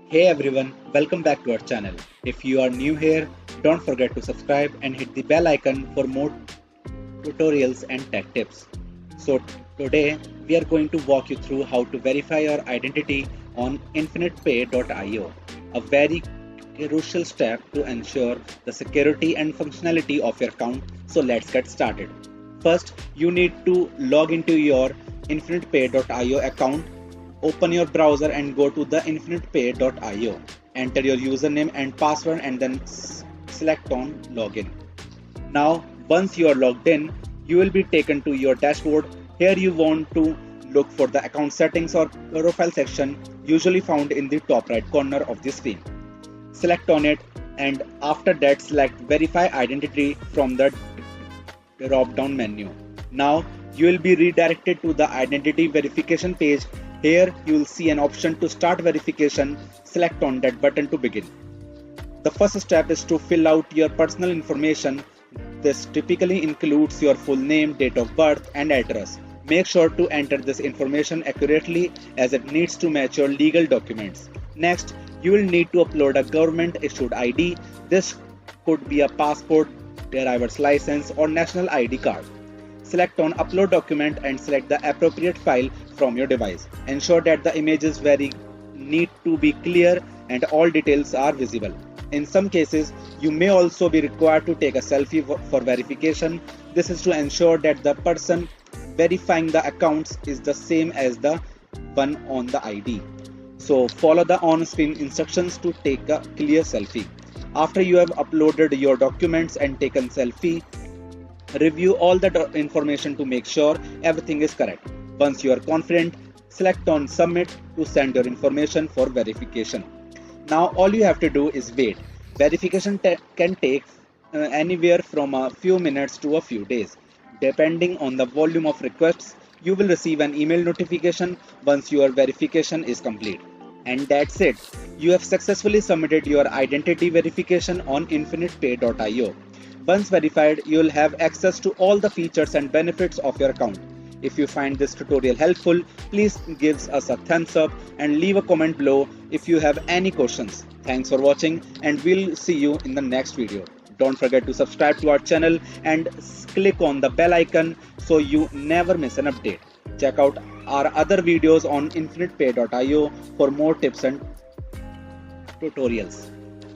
Hey everyone, welcome back to our channel. If you are new here, don't forget to subscribe and hit the bell icon for more tutorials and tech tips. So today we are going to walk you through how to verify your identity on InfinitePay.io, a very crucial step to ensure the security and functionality of your account. So let's get started. First, you need to log into your InfinitePay.io account. Open your browser and go to the InfinitePay.io. Enter your username and password and then select on login. Now, once you are logged in, you will be taken to your dashboard. Here you want to look for the account settings or profile section, usually found in the top right corner of the screen. Select on it, and after that select verify identity from the drop down menu. Now you will be redirected to the identity verification page. Here you will see an option to start verification. Select on that button to begin. The first step is to fill out your personal information. This typically includes your full name, date of birth and address. Make sure to enter this information accurately as it needs to match your legal documents. Next, you will need to upload a government issued ID. This could be a passport, driver's license or national ID card. Select on upload document and select the appropriate file from your device. Ensure that the images need to be clear and all details are visible. In some cases, you may also be required to take a selfie for verification. This is to ensure that the person verifying the accounts is the same as the one on the ID. So follow the on-screen instructions to take a clear selfie. After you have uploaded your documents and taken selfie, review all the information to make sure everything is correct. Once you are confident, select on submit to send your information for verification. Now all you have to do is wait. Verification can take anywhere from a few minutes to a few days. Depending on the volume of requests, you will receive an email notification once your verification is complete. And that's it. You have successfully submitted your identity verification on InfinitePay.io. Once verified, you will have access to all the features and benefits of your account. If you find this tutorial helpful, please give us a thumbs up and leave a comment below if you have any questions. Thanks for watching and we'll see you in the next video. Don't forget to subscribe to our channel and click on the bell icon so you never miss an update. Check out our other videos on InfinitePay.io for more tips and tutorials.